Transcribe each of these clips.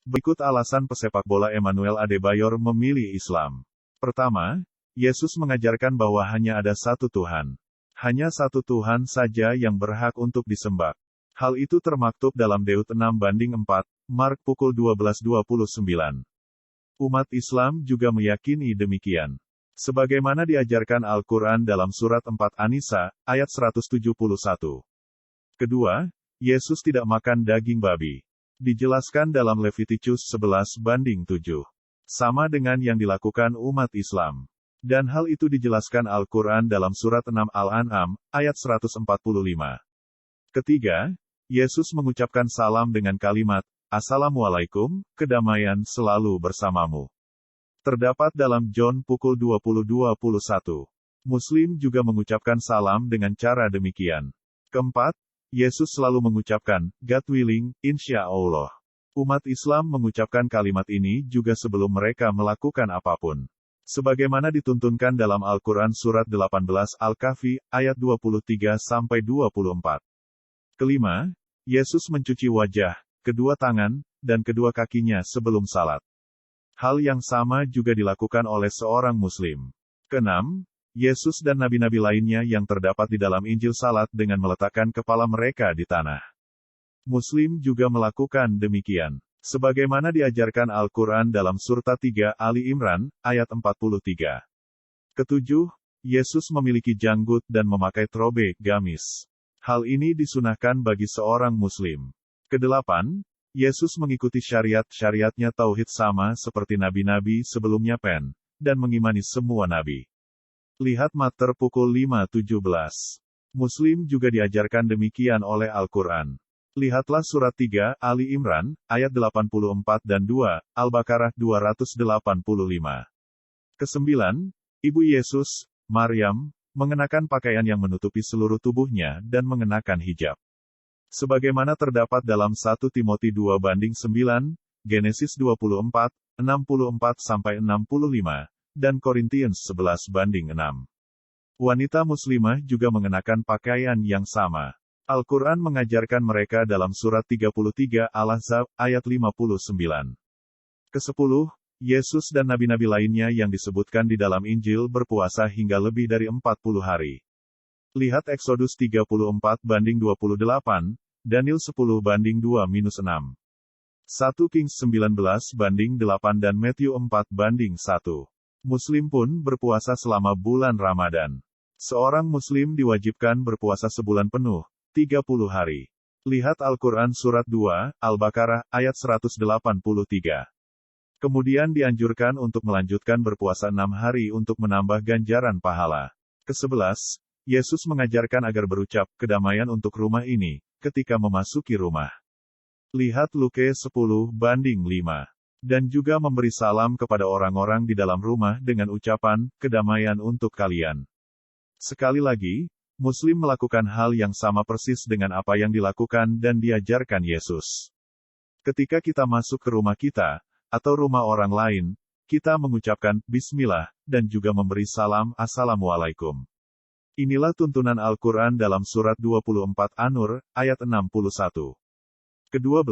Berikut alasan pesepak bola Emmanuel Adebayor memilih Islam. Pertama, Yesus mengajarkan bahwa hanya ada satu Tuhan. Hanya satu Tuhan saja yang berhak untuk disembah. Hal itu termaktub dalam Deut 6:4, Mark pukul 12:29. Umat Islam juga meyakini demikian. Sebagaimana diajarkan Al-Quran dalam surat 4 An-Nisa, ayat 171. Kedua, Yesus tidak makan daging babi. Dijelaskan dalam Levitikus 11:7. Sama dengan yang dilakukan umat Islam. Dan hal itu dijelaskan Al-Quran dalam surat 6 Al-An'am, ayat 145. Ketiga, Yesus mengucapkan salam dengan kalimat, Assalamualaikum, kedamaian selalu bersamamu. Terdapat dalam John pukul 20:21. Muslim juga mengucapkan salam dengan cara demikian. Keempat, Yesus selalu mengucapkan, God willing, insya Allah. Umat Islam mengucapkan kalimat ini juga sebelum mereka melakukan apapun. Sebagaimana dituntunkan dalam Al-Quran Surat 18 Al-Kahfi, ayat 23-24. Kelima, Yesus mencuci wajah, kedua tangan, dan kedua kakinya sebelum salat. Hal yang sama juga dilakukan oleh seorang Muslim. Keenam, Yesus dan nabi-nabi lainnya yang terdapat di dalam Injil salat dengan meletakkan kepala mereka di tanah. Muslim juga melakukan demikian. Sebagaimana diajarkan Al-Quran dalam Surah 3 Ali Imran, ayat 43. Ketujuh, Yesus memiliki janggut dan memakai trobe, gamis. Hal ini disunahkan bagi seorang Muslim. Kedelapan, Yesus mengikuti syariat-syariatnya tauhid sama seperti nabi-nabi sebelumnya dan mengimani semua nabi. Lihat Matter pukul 5:17. Muslim juga diajarkan demikian oleh Al-Quran. Lihatlah surat 3 Ali Imran, ayat 84 dan 2, Al-Baqarah 285. Kesembilan, Ibu Yesus, Maryam, mengenakan pakaian yang menutupi seluruh tubuhnya dan mengenakan hijab. Sebagaimana terdapat dalam 1 Timothy 2:9, Genesis 24, 64-65, dan Korintians 11:6. Wanita muslimah juga mengenakan pakaian yang sama. Al-Quran mengajarkan mereka dalam surat 33 Al-Ahzab, ayat 59. Kesepuluh, Yesus dan nabi-nabi lainnya yang disebutkan di dalam Injil berpuasa hingga lebih dari 40 hari. Lihat Exodus 34:28, Daniel 10:2-6. 1 Kings 19:8 dan Matthew 4:1. Muslim pun berpuasa selama bulan Ramadan. Seorang Muslim diwajibkan berpuasa sebulan penuh, 30 hari. Lihat Al-Quran Surat 2, Al-Baqarah, ayat 183. Kemudian dianjurkan untuk melanjutkan berpuasa 6 hari untuk menambah ganjaran pahala. Ke-11, Yesus mengajarkan agar berucap, kedamaian untuk rumah ini, ketika memasuki rumah. Lihat Luke 10:5. Dan juga memberi salam kepada orang-orang di dalam rumah dengan ucapan, kedamaian untuk kalian. Sekali lagi, Muslim melakukan hal yang sama persis dengan apa yang dilakukan dan diajarkan Yesus. Ketika kita masuk ke rumah kita, atau rumah orang lain, kita mengucapkan, Bismillah, dan juga memberi salam, Assalamualaikum. Inilah tuntunan Al-Quran dalam surat 24 An-Nur, ayat 61. Ke-12,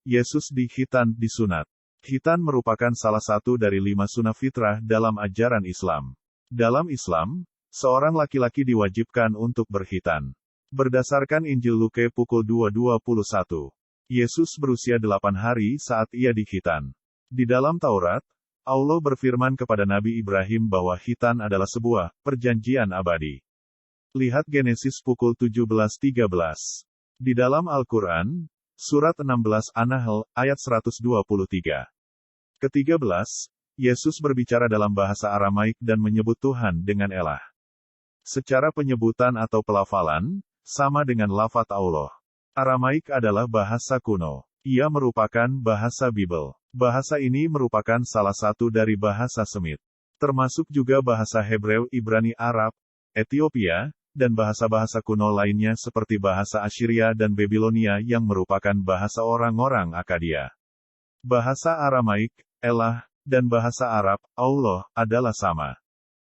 Yesus di khitan disunat. Khitan merupakan salah satu dari 5 sunnah fitrah dalam ajaran Islam. Dalam Islam, seorang laki-laki diwajibkan untuk berkhitan. Berdasarkan Injil Luke pukul 2:21. Yesus berusia 8 hari saat ia dikhitan. Di dalam Taurat, Allah berfirman kepada Nabi Ibrahim bahwa khitan adalah sebuah perjanjian abadi. Lihat Genesis pukul 17:13. Di dalam Al-Quran, Surat 16 An-Nahl, ayat 123. Ke-13, Yesus berbicara dalam bahasa Aramaik dan menyebut Tuhan dengan Elah. Secara penyebutan atau pelafalan, sama dengan lafaz Allah. Aramaik adalah bahasa kuno. Ia merupakan bahasa Bible. Bahasa ini merupakan salah satu dari bahasa Semit. Termasuk juga bahasa Hebreu, Ibrani, Arab, Ethiopia, dan bahasa-bahasa kuno lainnya seperti bahasa Assyria dan Babilonia yang merupakan bahasa orang-orang Akkadia. Bahasa Aramaik, Elah, dan bahasa Arab, Allah, adalah sama.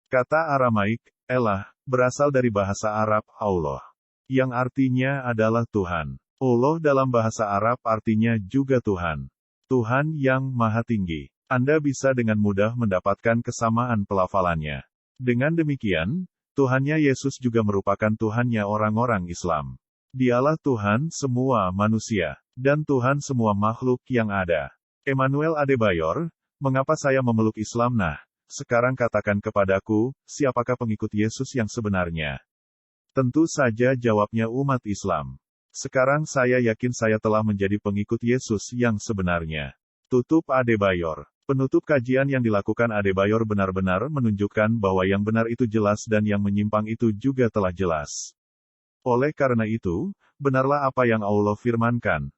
Kata Aramaik, Elah, berasal dari bahasa Arab, Allah, yang artinya adalah Tuhan. Allah dalam bahasa Arab artinya juga Tuhan. Tuhan yang Maha Tinggi. Anda bisa dengan mudah mendapatkan kesamaan pelafalannya. Dengan demikian, Tuhannya Yesus juga merupakan Tuhannya orang-orang Islam. Dialah Tuhan semua manusia, dan Tuhan semua makhluk yang ada. Emmanuel Adebayor, mengapa saya memeluk Islam? Nah, sekarang katakan kepadaku, siapakah pengikut Yesus yang sebenarnya? Tentu saja jawabnya umat Islam. Sekarang saya yakin saya telah menjadi pengikut Yesus yang sebenarnya. Tutup Adebayor. Penutup kajian yang dilakukan Adebayor benar-benar menunjukkan bahwa yang benar itu jelas dan yang menyimpang itu juga telah jelas. Oleh karena itu, benarlah apa yang Allah firmankan.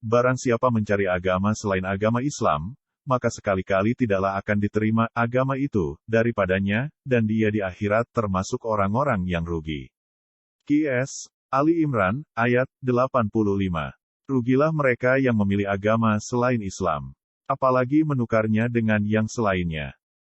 Barang siapa mencari agama selain agama Islam, maka sekali-kali tidaklah akan diterima agama itu daripadanya, dan dia di akhirat termasuk orang-orang yang rugi. Qs. Ali Imran, ayat 85. Rugilah mereka yang memilih agama selain Islam, apalagi menukarnya dengan yang selainnya.